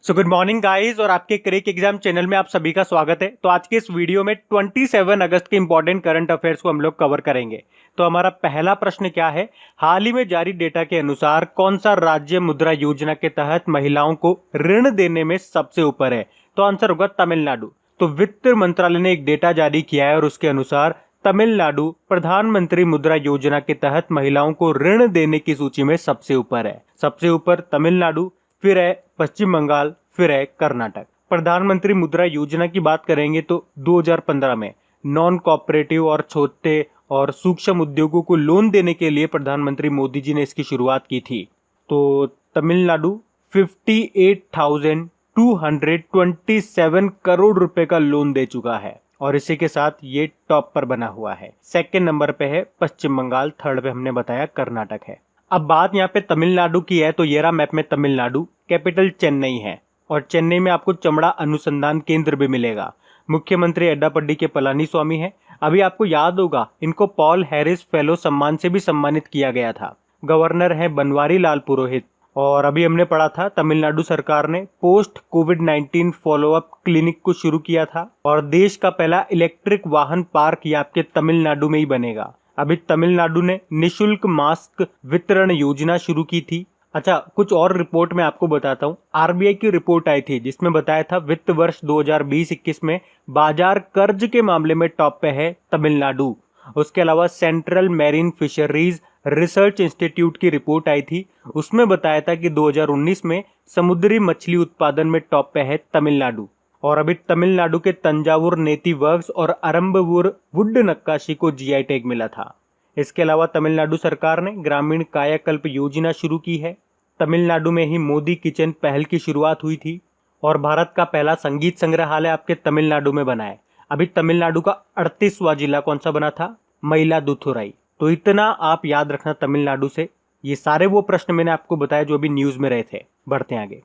So good morning guys और आपके crack exam channel में आप सभी का स्वागत है। तो आज के इस वीडियो में 27 अगस्त के इंपॉर्टेंट करंट अफेयर्स को हम लोग कवर करेंगे। तो हमारा पहला प्रश्न क्या है, हाल ही में जारी डेटा के अनुसार कौन सा राज्य मुद्रा योजना के तहत महिलाओं को ऋण देने में सबसे ऊपर है? तो आंसर होगा तमिलनाडु। तो वित्त मंत्रालय ने एक डेटा जारी किया है और उसके अनुसार तमिलनाडु प्रधानमंत्री मुद्रा योजना के तहत महिलाओं को ऋण देने की सूची में सबसे ऊपर है। सबसे ऊपर तमिलनाडु, फिर है पश्चिम बंगाल, फिर है कर्नाटक। प्रधानमंत्री मुद्रा योजना की बात करेंगे तो 2015 में नॉन कोऑपरेटिव और छोटे और सूक्ष्म उद्योगों को लोन देने के लिए प्रधानमंत्री मोदी जी ने इसकी शुरुआत की थी। तो तमिलनाडु 58,227 करोड़ रुपए का लोन दे चुका है और इसी के साथ ये टॉप पर बना हुआ है। सेकेंड नंबर पे है पश्चिम बंगाल, थर्ड पे हमने बताया कर्नाटक है। अब बात यहाँ पे तमिलनाडु की है तो ये रहा मैप में तमिलनाडु, कैपिटल चेन्नई है और चेन्नई में आपको चमड़ा अनुसंधान केंद्र भी मिलेगा। मुख्यमंत्री एड्डापड्डी के पलानीस्वामी है। अभी आपको याद होगा इनको पॉल हैरिस फेलो सम्मान से भी सम्मानित किया गया था। गवर्नर है बनवारी लाल पुरोहित। और अभी हमने पढ़ा था तमिलनाडु सरकार ने पोस्ट कोविड-19 फॉलोअप क्लिनिक को शुरू किया था और देश का पहला इलेक्ट्रिक वाहन पार्क ये आपके तमिलनाडु में ही बनेगा। अभी तमिलनाडु ने निशुल्क मास्क वितरण योजना शुरू की थी। अच्छा, कुछ और रिपोर्ट में आपको बताता हूँ। आरबीआई की रिपोर्ट आई थी जिसमें बताया था वित्त वर्ष 2020-21 में बाजार कर्ज के मामले में टॉप पे है तमिलनाडु। उसके अलावा central marine fisheries research institute की रिपोर्ट आई थी, उसमें बताया था कि 2019 में समुद्री मछली उत्पादन में टॉप पे है तमिलनाडु। और अभी तमिलनाडु के तंजावुर नेती वर्क्स और अरंबवूर वुड नक्काशी को जीआई टैग मिला था। इसके अलावा तमिलनाडु सरकार ने ग्रामीण कायाकल्प योजना शुरू की है। तमिलनाडु में ही मोदी किचन पहल की शुरुआत हुई थी और भारत का पहला संगीत संग्रहालय आपके तमिलनाडु में बना है। अभी तमिलनाडु का 38वां जिला कौन सा बना था? मयिलादुथुराई। तो इतना आप याद रखना तमिलनाडु से। ये सारे वो प्रश्न मैंने आपको बताया जो अभी न्यूज में रहे थे। बढ़ते हैं आगे।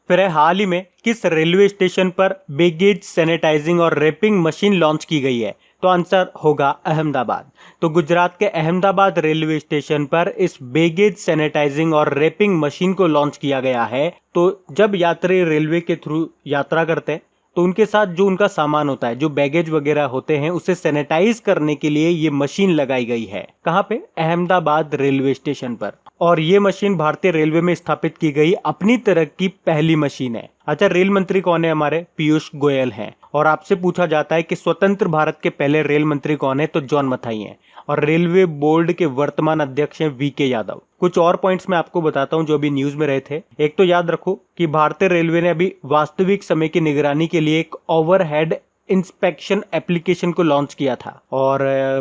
फिर है हाल ही में किस रेलवे स्टेशन पर बेगेज सैनिटाइजिंग और रैपिंग मशीन लॉन्च की गई है? तो आंसर होगा अहमदाबाद। तो गुजरात के अहमदाबाद रेलवे स्टेशन पर इस बेगेज सैनिटाइजिंग और रैपिंग मशीन को लॉन्च किया गया है। तो जब यात्री रेलवे के थ्रू यात्रा करते हैं तो उनके साथ जो उनका सामान होता है, जो बैगेज वगैरह होते हैं, उसे सैनिटाइज करने के लिए ये मशीन लगाई गई है। कहाँ पे? अहमदाबाद रेलवे स्टेशन पर। और ये मशीन भारतीय रेलवे में स्थापित की गई अपनी तरह की पहली मशीन है। अच्छा, रेल मंत्री कौन है? हमारे पीयूष गोयल हैं। और आपसे पूछा जाता है कि स्वतंत्र भारत के पहले रेल मंत्री कौन है? तो जॉन मथाई हैं। और रेलवे बोर्ड के वर्तमान अध्यक्ष हैं वीके यादव। कुछ और पॉइंट्स मैं आपको बताता हूं जो अभी न्यूज में रहे थे। एक तो याद रखो कि भारतीय रेलवे ने अभी वास्तविक समय की निगरानी के लिए एक ओवरहेड इंस्पेक्शन एप्लीकेशन को लॉन्च किया था। और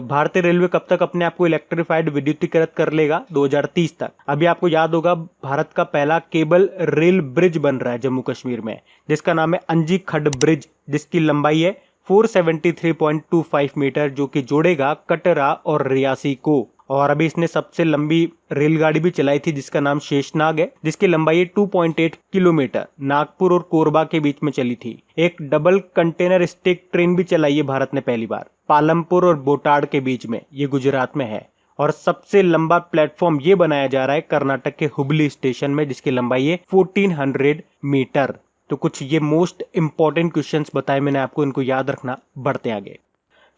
भारतीय रेलवे कब तक अपने आप को इलेक्ट्रिफाइड विद्युतीकृत कर लेगा? 2030 तक। अभी आपको याद होगा भारत का पहला केबल रेल ब्रिज बन रहा है जम्मू कश्मीर में, जिसका नाम है अंजी खड ब्रिज, जिसकी लंबाई है 473.25 मीटर, जो कि जोड़ेगा कटरा और रियासी को। और अभी इसने सबसे लंबी रेलगाड़ी भी चलाई थी जिसका नाम शेषनाग है, जिसकी लंबाई है 2.8 किलोमीटर, नागपुर और कोरबा के बीच में चली थी। एक डबल कंटेनर स्टेक ट्रेन भी चलाई है भारत ने पहली बार, पालमपुर और बोटाड के बीच में, ये गुजरात में है। और सबसे लंबा प्लेटफॉर्म ये बनाया जा रहा है कर्नाटक के हुबली स्टेशन में, जिसकी लंबाई है 1400 मीटर। तो कुछ ये मोस्ट इंपॉर्टेंट क्वेश्चंस बताए मैंने आपको, इनको याद रखना। बढ़ते आगे।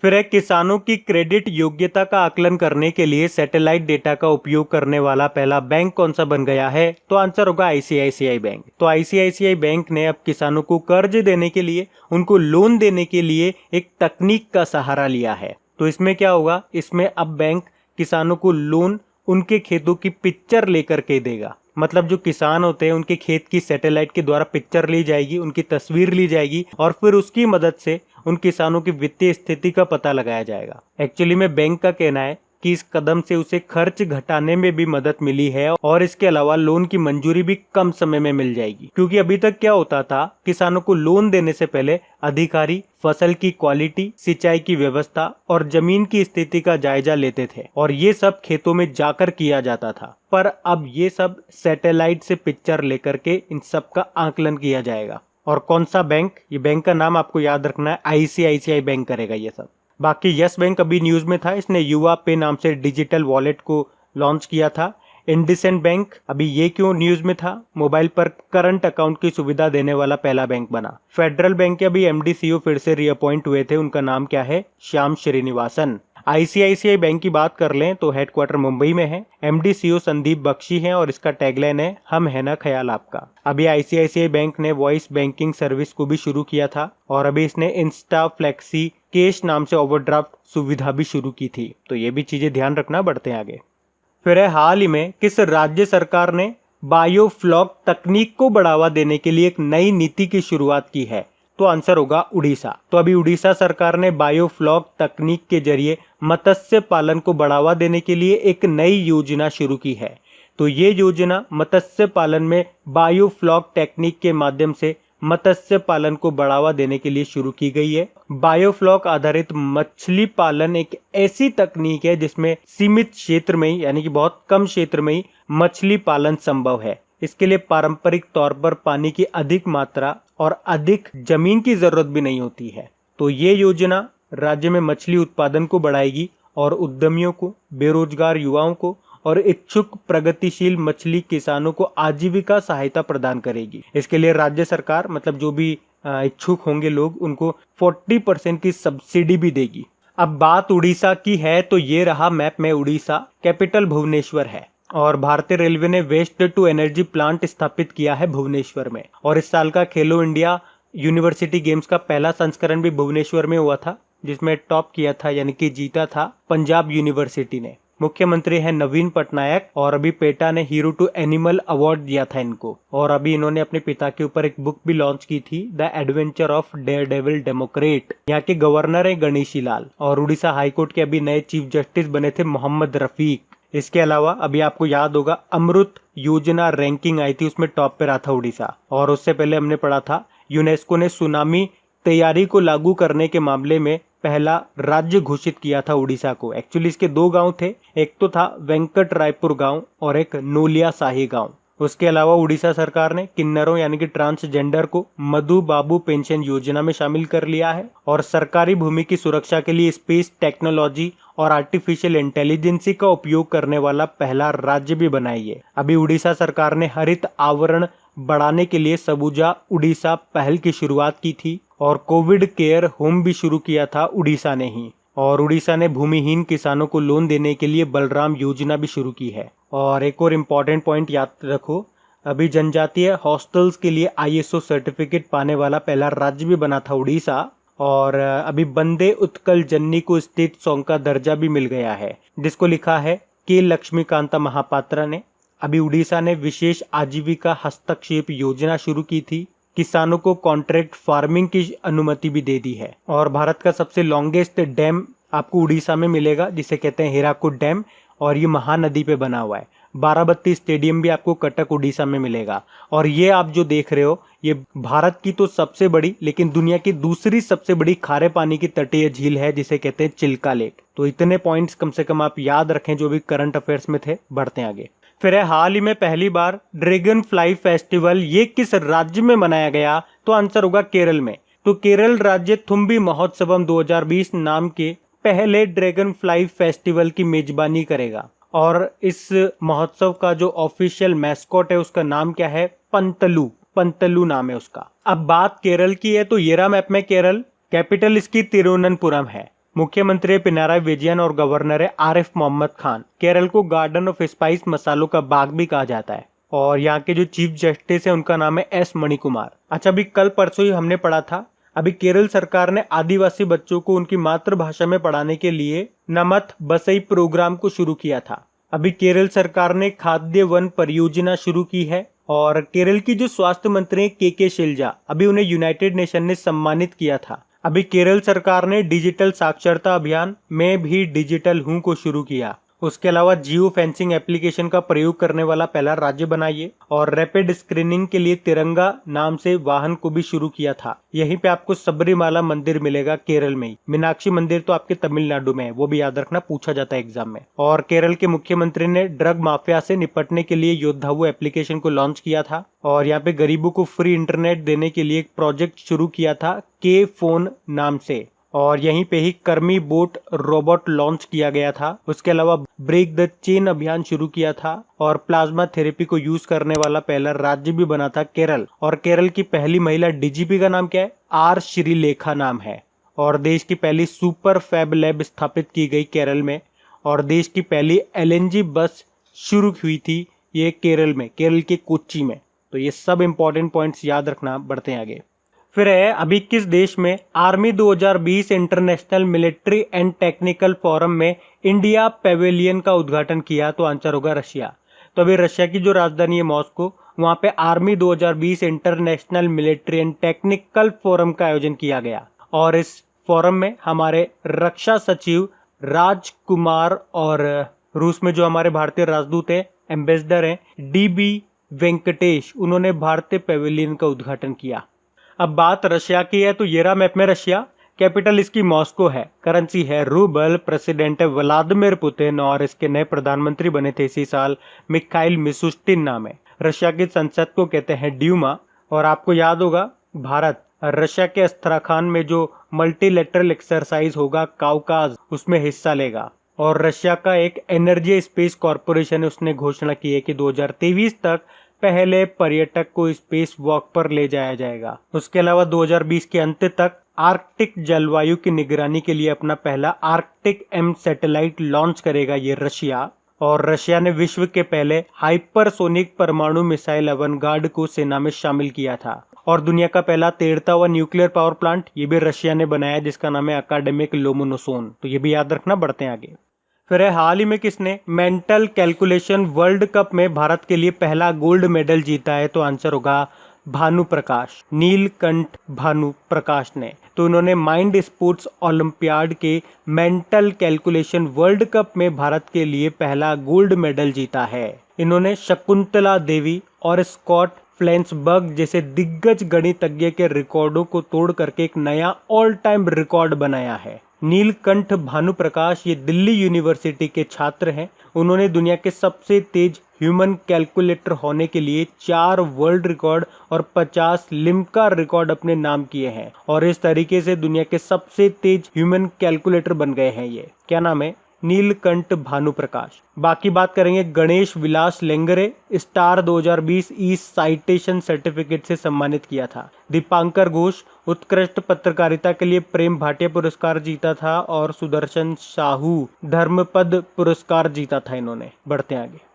फिर है किसानों की क्रेडिट योग्यता का आकलन करने के लिए सैटेलाइट डेटा का उपयोग करने वाला पहला बैंक कौन सा बन गया है? तो आंसर होगा आईसीआईसीआई बैंक। तो आईसीआईसीआई बैंक ने अब किसानों को कर्ज देने के लिए, उनको लोन देने के लिए एक तकनीक का सहारा लिया है। तो इसमें क्या होगा? इसमें अब बैंक किसानों को लोन उनके खेतों की पिक्चर लेकर के देगा। मतलब जो किसान होते हैं उनके खेत की सैटेलाइट के द्वारा पिक्चर ली जाएगी, उनकी तस्वीर ली जाएगी और फिर उसकी मदद से उन किसानों की वित्तीय स्थिति का पता लगाया जाएगा। एक्चुअली में बैंक का कहना है कि इस कदम से उसे खर्च घटाने में भी मदद मिली है और इसके अलावा लोन की मंजूरी भी कम समय में मिल जाएगी। क्योंकि अभी तक क्या होता था, किसानों को लोन देने से पहले अधिकारी फसल की क्वालिटी, सिंचाई की व्यवस्था और जमीन की स्थिति का जायजा लेते थे और ये सब खेतों में जाकर किया जाता था। पर अब ये सब सैटेलाइट से पिक्चर लेकर के इन सब का आकलन किया जाएगा। और कौन सा बैंक? ये बैंक का नाम आपको याद रखना है, आईसीआईसीआई बैंक करेगा ये सब। बाकी यस बैंक अभी न्यूज में था, इसने युवा पे नाम से डिजिटल वॉलेट को लॉन्च किया था। इंडसइंड बैंक, अभी ये क्यों न्यूज में था? मोबाइल पर करंट अकाउंट की सुविधा देने वाला पहला बैंक बना। फेडरल बैंक के अभी एमडी सीईओ फिर से रीअपॉइंट हुए थे, उनका नाम क्या है? श्याम श्रीनिवासन। आईसीआईसीआई बैंक की बात कर लें तो हेडक्वार्टर मुंबई में है, एमडी सीईओ संदीप बख्शी हैं और इसका टैगलाइन है हम है ना ख्याल आपका। अभी आईसीआईसीआई बैंक ने वॉइस बैंकिंग सर्विस को भी शुरू किया था और अभी इसने इंस्टा फ्लेक्सी कैश नाम से ओवरड्राफ्ट सुविधा भी शुरू की थी। तो ये भी चीजें ध्यान रखना, बढ़ते हैं आगे। फिर है हाल ही में किस राज्य सरकार ने बायोफ्लॉक तकनीक को बढ़ावा देने के लिए एक नई नीति की शुरुआत की है? तो आंसर होगा उड़ीसा। तो अभी उड़ीसा सरकार ने बायोफ्लॉक तकनीक के जरिए मत्स्य पालन को बढ़ावा देने के लिए एक नई योजना शुरू की है। तो ये योजना मत्स्य पालन में बायोफ्लॉक टेक्निक के माध्यम से मत्स्य पालन को बढ़ावा देने के लिए शुरू की गई है। बायोफ्लॉक आधारित मछली पालन एक ऐसी तकनीक है जिसमें सीमित क्षेत्र में ही, यानी कि बहुत कम क्षेत्र में ही मछली पालन संभव है। इसके लिए पारंपरिक तौर पर पानी की अधिक मात्रा और अधिक जमीन की जरूरत भी नहीं होती है। तो ये योजना राज्य में मछली उत्पादन को बढ़ाएगी और उद्यमियों को, बेरोजगार युवाओं को और इच्छुक प्रगतिशील मछली किसानों को आजीविका सहायता प्रदान करेगी। इसके लिए राज्य सरकार, मतलब जो भी इच्छुक होंगे लोग, उनको 40% की सब्सिडी भी देगी। अब बात उड़ीसा की है तो ये रहा मैप में उड़ीसा, कैपिटल भुवनेश्वर है और भारतीय रेलवे ने वेस्ट टू एनर्जी प्लांट स्थापित किया है भुवनेश्वर में। और इस साल का खेलो इंडिया यूनिवर्सिटी गेम्स का पहला संस्करण भी भुवनेश्वर में हुआ था, जिसमें टॉप किया था, यानी कि जीता था पंजाब यूनिवर्सिटी ने। मुख्यमंत्री है नवीन पटनायक और अभी पेटा ने हीरो टू एनिमल अवार्ड दिया था इनको। और अभी इन्होंने अपने पिता के ऊपर एक बुक भी लॉन्च की थी, the adventure of Daredevil Democrat. यहाँ के गवर्नर है गणेशी लाल और उड़ीसा हाईकोर्ट के अभी नए चीफ जस्टिस बने थे मोहम्मद रफीक। इसके अलावा अभी आपको याद होगा अमृत योजना रैंकिंग आई थी, उसमें टॉप पे रहा था उड़ीसा। और उससे पहले हमने पढ़ा था यूनेस्को ने सुनामी तैयारी को लागू करने के मामले में पहला राज्य घोषित किया था उड़ीसा को। एक्चुअली इसके 2 गांव थे, एक तो था वेंकट रायपुर गांव और एक नोलिया शाही गांव। उसके अलावा उड़ीसा सरकार ने किन्नरों यानी कि ट्रांसजेंडर को मधु बाबू पेंशन योजना में शामिल कर लिया है और सरकारी भूमि की सुरक्षा के लिए स्पेस टेक्नोलॉजी और आर्टिफिशियल इंटेलिजेंसी का उपयोग करने वाला पहला राज्य भी बनाई। अभी उड़ीसा सरकार ने हरित आवरण बढ़ाने के लिए सबुजा उड़ीसा पहल की शुरुआत की थी और कोविड केयर होम भी शुरू किया था उड़ीसा ने ही। और उड़ीसा ने भूमिहीन किसानों को लोन देने के लिए बलराम योजना भी शुरू की है। और एक और इम्पॉर्टेंट पॉइंट याद रखो, अभी जनजातीय हॉस्टल्स के लिए आईएसओ सर्टिफिकेट पाने वाला पहला राज्य भी बना था उड़ीसा। और अभी बंदे उत्कल जननी को स्टेट सॉन्ग का दर्जा भी मिल गया है, जिसको लिखा है के लक्ष्मीकांता महापात्रा ने। अभी उड़ीसा ने विशेष आजीविका हस्तक्षेप योजना शुरू की थी, किसानों को कॉन्ट्रैक्ट फार्मिंग की अनुमति भी दे दी है। और भारत का सबसे लॉन्गेस्ट डैम आपको उड़ीसा में मिलेगा, जिसे कहते हैं हीराकुद डैम, और ये महानदी पे बना हुआ है। बाराबत्ती स्टेडियम भी आपको कटक उड़ीसा में मिलेगा। और ये आप जो देख रहे हो, ये भारत की तो सबसे बड़ी, लेकिन दुनिया की दूसरी सबसे बड़ी खारे पानी की तटीय झील है, जिसे कहते हैं चिल्का लेक। तो इतने पॉइंट्स कम से कम आप याद रखें जो भी करंट अफेयर्स में थे। बढ़ते हैं आगे। फिर है हाल ही में पहली बार ड्रैगन फ्लाई फेस्टिवल, ये किस राज्य में मनाया गया? तो आंसर होगा केरल में। तो केरल राज्य थुम्बी महोत्सवम 2020 नाम के पहले ड्रैगन फ्लाई फेस्टिवल की मेजबानी करेगा। और इस महोत्सव का जो ऑफिशियल मैस्कॉट है उसका नाम क्या है? पंतलू। पंतलू नाम है उसका। अब बात केरल की है तो ये रहा मैप में केरल, कैपिटल इसकी तिरुवनंतपुरम है। मुख्यमंत्री पिनाराई विजयन और गवर्नर है आरिफ मोहम्मद खान। केरल को गार्डन ऑफ स्पाइस मसालों का बाग भी कहा जाता है। और यहाँ के जो चीफ जस्टिस है उनका नाम है एस मणिकुमार। अच्छा, अभी कल परसों ही हमने पढ़ा था, अभी केरल सरकार ने आदिवासी बच्चों को उनकी मातृभाषा में पढ़ाने के लिए नमथ बसई प्रोग्राम को शुरू किया था। अभी केरल सरकार ने खाद्य वन परियोजना शुरू की है। और केरल की जो स्वास्थ्य मंत्री के शैलजा, अभी उन्हें यूनाइटेड नेशन ने सम्मानित किया था। अभी केरल सरकार ने डिजिटल साक्षरता अभियान में भी डिजिटल हूं को शुरू किया। उसके अलावा जियो फेंसिंग एप्लीकेशन का प्रयोग करने वाला पहला राज्य बना ये। और रैपिड स्क्रीनिंग के लिए तिरंगा नाम से वाहन को भी शुरू किया था। यहीं पे आपको सबरीमाला मंदिर मिलेगा केरल में ही। मीनाक्षी मंदिर तो आपके तमिलनाडु में है, वो भी याद रखना, पूछा जाता है एग्जाम में। और केरल के मुख्यमंत्री ने ड्रग माफिया से निपटने के लिए योद्धावु एप्लीकेशन को लॉन्च किया था। और यहाँ पे गरीबों को फ्री इंटरनेट देने के लिए एक प्रोजेक्ट शुरू किया था के फोन नाम से। और यहीं पे ही कर्मी बोट रोबोट लॉन्च किया गया था। उसके अलावा ब्रेक द चेन अभियान शुरू किया था और प्लाज्मा थेरेपी को यूज करने वाला पहला राज्य भी बना था केरल। और केरल की पहली महिला डीजीपी का नाम क्या है? आर श्रीलेखा नाम है। और देश की पहली सुपर फैब लैब स्थापित की गई केरल में। और देश की पहली एलएनजी बस शुरू हुई थी ये केरल में, केरल के कोच्चि में। तो ये सब इंपॉर्टेंट पॉइंट्स याद रखना। बढ़ते हैं आगे। फिर है, अभी किस देश में army 2020 international military and technical forum में इंडिया पेवेलियन का उद्घाटन किया? तो आंसर होगा रशिया। तो अभी रशिया की जो राजधानी है मॉस्को, वहां पे army 2020 international military and technical forum का आयोजन किया गया। और इस फोरम में हमारे रक्षा सचिव राजकुमार और रूस में जो हमारे भारतीय राजदूत है, एम्बेसडर हैं, डीबी वेंकटेश, उन्होंने भारतीय पेवेलियन का उद्घाटन किया। अब बात रशिया की है तो ये रहा मैप में रशिया। कैपिटल इसकी मॉस्को है, करेंसी है रूबल, प्रेसिडेंट है व्लादिमीर पुतिन और इसके नए प्रधानमंत्री बने थे इसी साल, मिखाइल मिशुस्टिन नाम है। रशिया की संसद को कहते हैं ड्यूमा। और आपको याद होगा भारत रशिया के अस्थराखान में जो मल्टीलेटरल एक्सरसाइज होगा काउकाज, उसमें हिस्सा लेगा। और रशिया का एक एनर्जी स्पेस कॉरपोरेशन है, उसने घोषणा की है कि 2023 तक पहले पर्यटक को स्पेस वॉक पर ले जाया जाएगा। उसके अलावा 2020 के अंत तक आर्कटिक जलवायु की निगरानी के लिए अपना पहला आर्कटिक एम सैटेलाइट लॉन्च करेगा ये रशिया। और रशिया ने विश्व के पहले हाइपरसोनिक परमाणु मिसाइल अवनगार्ड को सेना में शामिल किया था। और दुनिया का पहला 13वां न्यूक्लियर पावर प्लांट ये भी रशिया ने बनाया, जिसका नाम है अकाडेमिक लोमोनोसोन। तो ये भी याद रखना। बढ़ते हैं आगे। फिर है, हाल ही में किसने मेंटल कैलकुलेशन वर्ल्ड कप में भारत के लिए पहला गोल्ड मेडल जीता है? तो आंसर होगा भानु प्रकाश, नीलकंठ भानु प्रकाश ने। तो उन्होंने माइंड स्पोर्ट्स ओलंपियाड के मेंटल कैलकुलेशन वर्ल्ड कप में भारत के लिए पहला गोल्ड मेडल जीता है। इन्होंने शकुंतला देवी और स्कॉट फ्लेंसबर्ग जैसे दिग्गज गणितज्ञ के रिकॉर्डों को तोड़ करके एक नया ऑल टाइम रिकॉर्ड बनाया है। नीलकंठ भानु प्रकाश ये दिल्ली यूनिवर्सिटी के छात्र हैं। उन्होंने दुनिया के सबसे तेज ह्यूमन कैलकुलेटर होने के लिए 4 वर्ल्ड रिकॉर्ड और 50 लिम्का रिकॉर्ड अपने नाम किए हैं। और इस तरीके से दुनिया के सबसे तेज ह्यूमन कैलकुलेटर बन गए हैं ये। क्या नाम है? नीलकंठ भानु प्रकाश। बाकी बात करेंगे गणेश विलास लेंगरे, स्टार 2020 ई साइटेशन सर्टिफिकेट से सम्मानित किया था। दीपांकर घोष उत्कृष्ट पत्रकारिता के लिए प्रेम भाटिया पुरस्कार जीता था। और सुदर्शन साहू धर्मपद पुरस्कार जीता था इन्होंने। बढ़ते हैं आगे।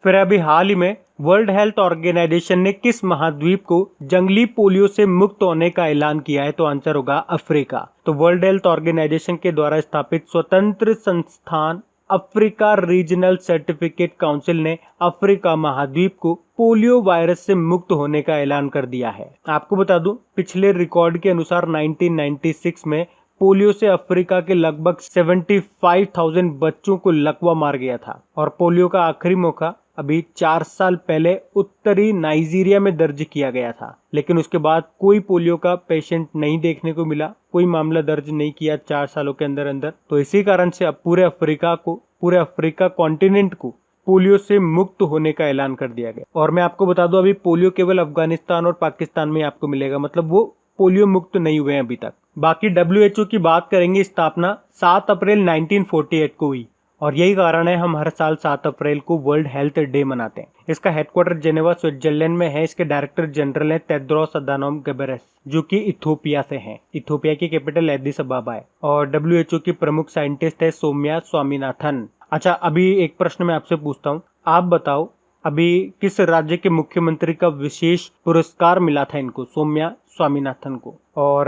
फिर अभी हाल ही में वर्ल्ड हेल्थ ऑर्गेनाइजेशन ने किस महाद्वीप को जंगली पोलियो से मुक्त होने का ऐलान किया है? तो आंसर होगा अफ्रीका। तो वर्ल्ड हेल्थ ऑर्गेनाइजेशन के द्वारा स्थापित स्वतंत्र संस्थान अफ्रीका रीजनल सर्टिफिकेट काउंसिल ने अफ्रीका महाद्वीप को पोलियो वायरस से मुक्त होने का ऐलान कर दिया है। आपको बता दूं, पिछले रिकॉर्ड के अनुसार 1996 में पोलियो से अफ्रीका के लगभग 75,000 बच्चों को लकवा मार गया था। और पोलियो का आखिरी मौका अभी 4 साल पहले उत्तरी नाइजीरिया में दर्ज किया गया था। लेकिन उसके बाद कोई पोलियो का पेशेंट नहीं देखने को मिला, कोई मामला दर्ज नहीं किया 4 सालों के अंदर अंदर। तो इसी कारण से अब पूरे अफ्रीका कॉन्टिनेंट को पोलियो से मुक्त होने का ऐलान कर दिया गया। और मैं आपको बता दूं, अभी पोलियो केवल अफगानिस्तान और पाकिस्तान में आपको मिलेगा, मतलब वो पोलियो मुक्त नहीं हुए हैं अभी तक। बाकी WHO की बात करेंगे, स्थापना 7 अप्रैल 1948 को हुई। और यही कारण है हम हर साल 7 अप्रैल को वर्ल्ड हेल्थ डे मनाते हैं। इसका हेडक्वार्टर जेनेवा स्विट्जरलैंड में है। इसके डायरेक्टर जनरल हैं टेड्रोस अधानोम घेब्रेयेसस, जो कि इथोपिया से हैं। इथोपिया की कैपिटल एडिस अबाबा है। और WHO की प्रमुख साइंटिस्ट है सौम्या स्वामीनाथन। अच्छा, अभी एक प्रश्न मैं आपसे पूछता हूँ, आप बताओ अभी किस राज्य के मुख्यमंत्री का विशेष पुरस्कार मिला था इनको, सौम्या स्वामीनाथन को? और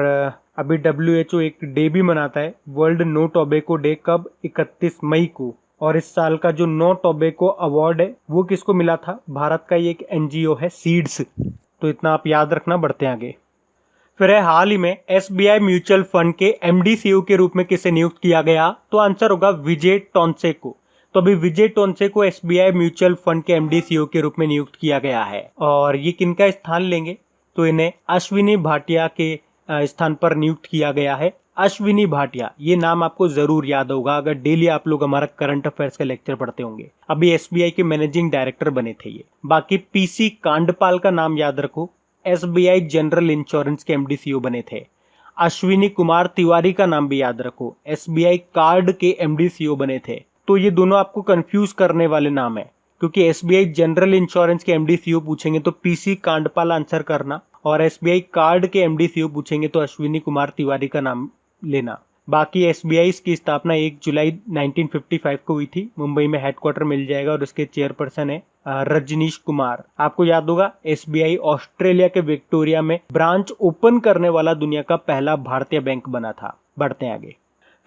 अभी WHO एक डे भी मनाता है, वर्ल्ड नो टोबैको डे। कब? 31 मई को। और इस साल का जो नो टोबैको अवार्ड है वो किसको मिला था? भारत का ये एक NGO है, सीड्स। तो इतना आप याद रखना। बढ़ते हैं आगे। फिर है, हाल ही में SBI म्यूचुअल फंड के MD CEO के रूप में किसे नियुक्त किया गया? तो आंसर होगा विजय टोंसे को। तो अभी विजय टोंसे को SBI म्यूचुअल फंड के MD CEO के रूप में नियुक्त किया गया है। और ये किनका स्थान लेंगे? तो इन्हें अश्विनी भाटिया के स्थान पर नियुक्त किया गया है। अश्विनी भाटिया, ये नाम आपको जरूर याद होगा अगर डेली आप लोग हमारा करंट अफेयर्स का लेक्चर पढ़ते होंगे। अभी SBI के मैनेजिंग डायरेक्टर बने थे ये। बाकी PC कांडपाल का नाम याद रखो, SBI जनरल इंश्योरेंस के MD CEO बने थे। अश्विनी कुमार तिवारी का नाम भी याद रखो, SBI कार्ड के MD CEO बने थे। तो ये दोनों आपको कंफ्यूज करने वाले नाम है, क्योंकि SBI जनरल इंश्योरेंस के MD CEO पूछेंगे तो PC कांडपाल आंसर करना, और SBI कार्ड के MD CEO पूछेंगे तो अश्विनी कुमार तिवारी का नाम लेना। बाकी SBI की स्थापना 1 जुलाई 1955 को हुई थी। मुंबई में हेडक्वार्टर मिल जाएगा और उसके चेयरपर्सन है रजनीश कुमार। आपको याद होगा SBI ऑस्ट्रेलिया के विक्टोरिया में ब्रांच ओपन करने वाला दुनिया का पहला भारतीय बैंक बना था। बढ़ते हैं आगे।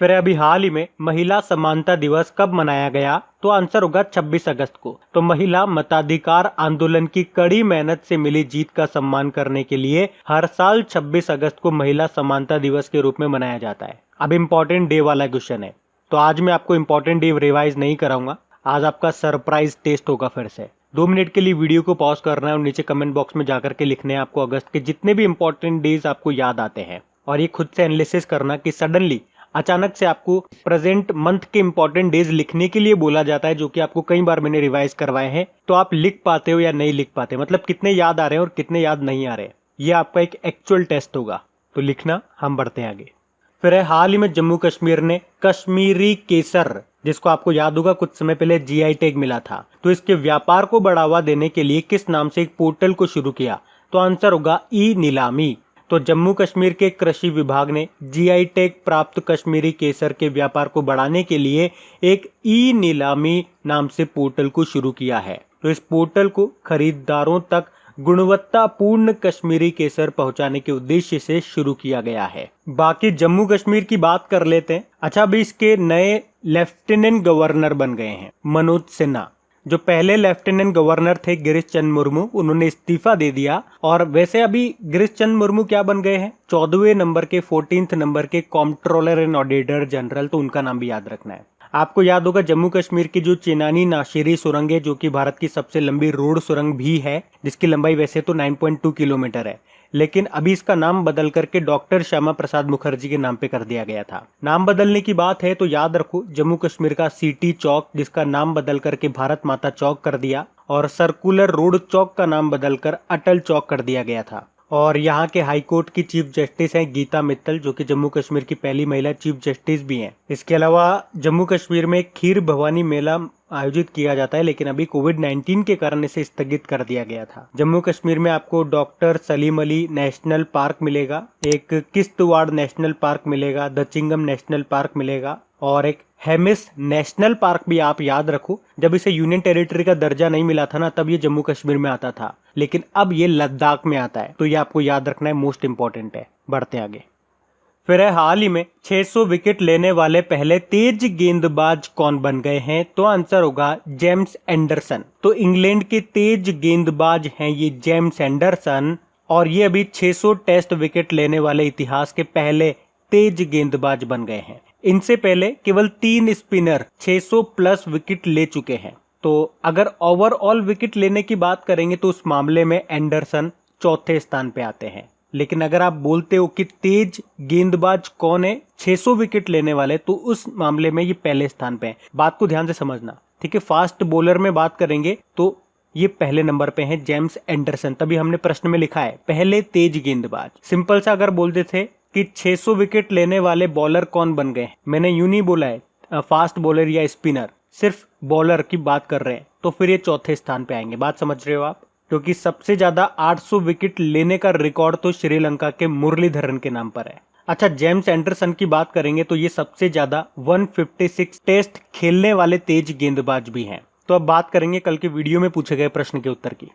फिर अभी हाल ही में महिला समानता दिवस कब मनाया गया? तो आंसर होगा 26 अगस्त को। तो महिला मताधिकार आंदोलन की कड़ी मेहनत से मिली जीत का सम्मान करने के लिए हर साल 26 अगस्त को महिला समानता दिवस के रूप में मनाया जाता है। अब इम्पोर्टेंट डे वाला क्वेश्चन है, तो आज मैं आपको इम्पोर्टेंट डे रिवाइज नहीं कराऊंगा, आज आपका सरप्राइज टेस्ट होगा। फिर से 2 मिनट के लिए वीडियो को पॉज करना है और नीचे कमेंट बॉक्स में जाकर के लिखने हैं आपको अगस्त के जितने भी इंपॉर्टेंट डेज आपको याद आते हैं, और ये खुद से एनालिसिस करना कि सडनली अचानक से आपको प्रेजेंट मंथ के इंपॉर्टेंट डेज लिखने के लिए बोला जाता है, जो कि आपको कई बार मैंने रिवाइज करवाए हैं, तो आप लिख पाते हो या नहीं लिख पाते, मतलब कितने याद आ रहे हैं और कितने याद नहीं आ रहे, ये आपका एक एक्चुअल टेस्ट होगा। तो लिखना। हम बढ़ते हैं आगे। फिर है हाल ही में जम्मू कश्मीर ने कश्मीरी केसर, जिसको आपको याद होगा कुछ समय पहले GI टैग मिला था, तो इसके व्यापार को बढ़ावा देने के लिए किस नाम से एक पोर्टल को शुरू किया? तो आंसर होगा ई नीलामी। तो जम्मू कश्मीर के कृषि विभाग ने GI टैग प्राप्त कश्मीरी केसर के व्यापार को बढ़ाने के लिए एक ई नीलामी नाम से पोर्टल को शुरू किया है। तो इस पोर्टल को खरीदारों तक गुणवत्तापूर्ण कश्मीरी केसर पहुंचाने के उद्देश्य से शुरू किया गया है। बाकी जम्मू कश्मीर की बात कर लेते हैं। अच्छा, अभी इसके नए लेफ्टिनेंट गवर्नर बन गए हैं मनोज सिन्हा। जो पहले लेफ्टिनेंट गवर्नर थे गिरीश चंद्र मुर्मू, उन्होंने इस्तीफा दे दिया, और वैसे अभी गिरीश चंद्र मुर्मू क्या बन गए हैं? 14वें नंबर के 14th नंबर के कॉम्प्ट्रोलर एंड ऑडिटर जनरल, तो उनका नाम भी याद रखना है। आपको याद होगा जम्मू कश्मीर की जो चेनानी नाशिरी सुरंग है, जो कि भारत की सबसे लंबी रोड सुरंग भी है, जिसकी लंबाई वैसे तो 9.2 किलोमीटर है, लेकिन अभी इसका नाम बदल करके डॉक्टर श्यामा प्रसाद मुखर्जी के नाम पे कर दिया गया था। नाम बदलने की बात है तो याद रखो जम्मू कश्मीर का सिटी चौक, जिसका नाम बदल करके भारत माता चौक कर दिया, और सर्कुलर रोड चौक का नाम बदलकर अटल चौक कर दिया गया था। और यहाँ के हाई कोर्ट की चीफ जस्टिस हैं गीता मित्तल, जो कि जम्मू कश्मीर की पहली महिला चीफ जस्टिस भी हैं। इसके अलावा जम्मू कश्मीर में खीर भवानी मेला आयोजित किया जाता है, लेकिन अभी कोविड-19 के कारण इसे स्थगित कर दिया गया था। जम्मू कश्मीर में आपको doctor Salim Ali national park मिलेगा, एक किश्तवाड़ नेशनल पार्क मिलेगा, दचिंगम नेशनल पार्क मिलेगा, और एक हेमिस नेशनल पार्क भी आप याद रखो। जब इसे यूनियन टेरिटरी का दर्जा नहीं मिला था ना, तब ये जम्मू कश्मीर में आता था, लेकिन अब ये लद्दाख में आता है, तो ये आपको याद रखना है, मोस्ट इंपॉर्टेंट है। बढ़ते आगे। फिर है हाल ही में 600 विकेट लेने वाले पहले तेज गेंदबाज कौन बन गए हैं? तो आंसर होगा जेम्स एंडरसन। तो इंग्लैंड के तेज गेंदबाज हैं ये जेम्स एंडरसन, और ये अभी 600 टेस्ट विकेट लेने वाले इतिहास के पहले तेज गेंदबाज बन गए हैं। इनसे पहले केवल 3 स्पिनर 600 प्लस विकेट ले चुके हैं। तो अगर ओवरऑल विकेट लेने की बात करेंगे तो उस मामले में एंडरसन चौथे स्थान पे आते हैं, लेकिन अगर आप बोलते हो कि तेज गेंदबाज कौन है 600 विकेट लेने वाले, तो उस मामले में ये पहले स्थान पे है। बात को ध्यान से समझना, ठीक है। फास्ट बॉलर में बात करेंगे तो ये पहले नंबर पे हैं जेम्स एंडरसन, तभी हमने प्रश्न में लिखा है पहले तेज गेंदबाज। सिंपल सा अगर बोलते थे कि 600 विकेट लेने वाले बॉलर कौन बन गए, मैंने यूं नहीं बोला है फास्ट बॉलर या स्पिनर, सिर्फ बॉलर की बात कर रहे हैं, तो फिर ये चौथे स्थान पे आएंगे। बात समझ रहे हो आप? क्योंकि सबसे ज्यादा 800 विकेट लेने का रिकॉर्ड तो श्रीलंका के मुरलीधरन के नाम पर है। अच्छा, जेम्स एंडरसन की बात करेंगे तो ये सबसे ज्यादा 156 टेस्ट खेलने वाले तेज गेंदबाज भी हैं। तो अब बात करेंगे कल के वीडियो में पूछे गए प्रश्न के उत्तर की।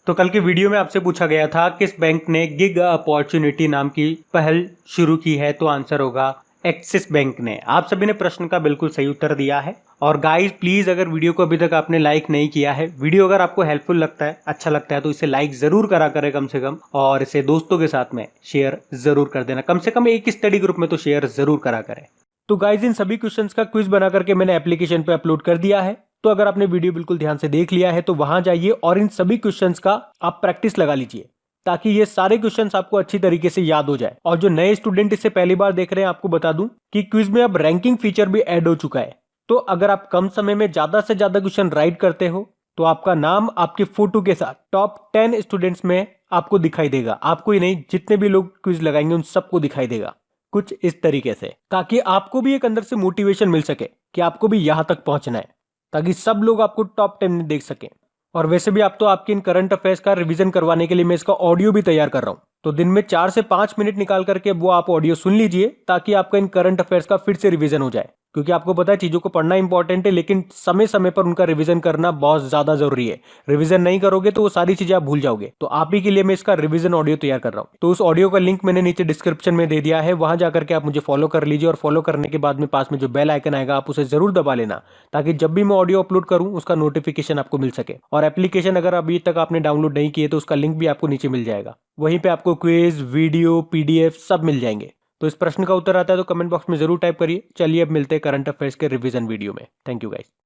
तो कल के वीडियो में आपसे पूछा गया था किस बैंक ने गिग अपॉर्चुनिटी नाम की पहल शुरू की है? तो आंसर होगा एक्सिस बैंक ने। आप सभी ने प्रश्न का बिल्कुल सही उत्तर दिया है। और गाइस प्लीज, अगर वीडियो को अभी तक आपने लाइक नहीं किया है, वीडियो अगर आपको हेल्पफुल लगता है, अच्छा लगता है, तो इसे लाइक जरूर करा करें कम से कम, और इसे दोस्तों के साथ में शेयर जरूर कर देना। कम से कम एक स्टडी ग्रुप में तो शेयर जरूर करा करें। तो गाइज इन सभी क्वेश्चंस का क्विज बना करके मैंने एप्लीकेशन पे अपलोड कर दिया है। तो अगर आपने वीडियो बिल्कुल ध्यान से देख लिया है तो वहां जाइए और इन सभी क्वेश्चंस का आप प्रैक्टिस लगा लीजिए, ताकि ये सारे क्वेश्चंस आपको अच्छी तरीके से याद हो जाए। और जो नए स्टूडेंट इसे पहली बार देख रहे हैं, आपको बता दूं कि क्विज में अब रैंकिंग फीचर भी ऐड हो चुका है। तो अगर आप कम समय में ज्यादा से ज्यादा क्वेश्चन राइट करते हो तो आपका नाम आपके फोटो के साथ टॉप 10 स्टूडेंट्स में आपको दिखाई देगा, आपको ही नहीं जितने भी लोग क्विज लगाएंगे उन सबको दिखाई देगा कुछ इस तरीके से, ताकि आपको भी एक अंदर से मोटिवेशन मिल सके कि आपको भी यहां तक पहुंचना है, ताकि सब लोग आपको टॉप 10 में देख सकें। और वैसे भी आप तो आपके इन करंट अफेयर्स का रिवीजन करवाने के लिए मैं इसका ऑडियो भी तैयार कर रहा हूं, तो दिन में 4 से 5 मिनट निकाल करके वो आप ऑडियो सुन लीजिए, ताकि आपका इन करंट अफेयर्स का फिर से रिवीजन हो जाए। क्योंकि आपको पता है चीजों को पढ़ना इंपॉर्टेंट है, लेकिन समय समय पर उनका रिवीजन करना बहुत ज्यादा जरूरी है। रिवीजन नहीं करोगे तो वो सारी चीजें आप भूल जाओगे। तो आप ही के लिए मैं इसका रिवीजन ऑडियो तैयार कर रहा हूं। तो उस ऑडियो का लिंक मैंने नीचे डिस्क्रिप्शन में दे दिया है, वहां जाकर के आप मुझे फॉलो कर लीजिए, और फॉलो करने के बाद में पास में जो बेल आइकन आएगा आप उसे जरूर दबा लेना, ताकि जब भी मैं ऑडियो अपलोड करूं उसका नोटिफिकेशन आपको मिल सके। और एप्लीकेशन अगर अभी तक आपने डाउनलोड नहीं किए तो उसका लिंक भी आपको नीचे मिल जाएगा। वहीं पे आपको क्विज, वीडियो, पीडीएफ सब मिल जाएंगे। तो इस प्रश्न का उत्तर आता है तो कमेंट बॉक्स में जरूर टाइप करिए। चलिए अब मिलते हैं करंट अफेयर्स के रिवीजन वीडियो में। Thank you guys.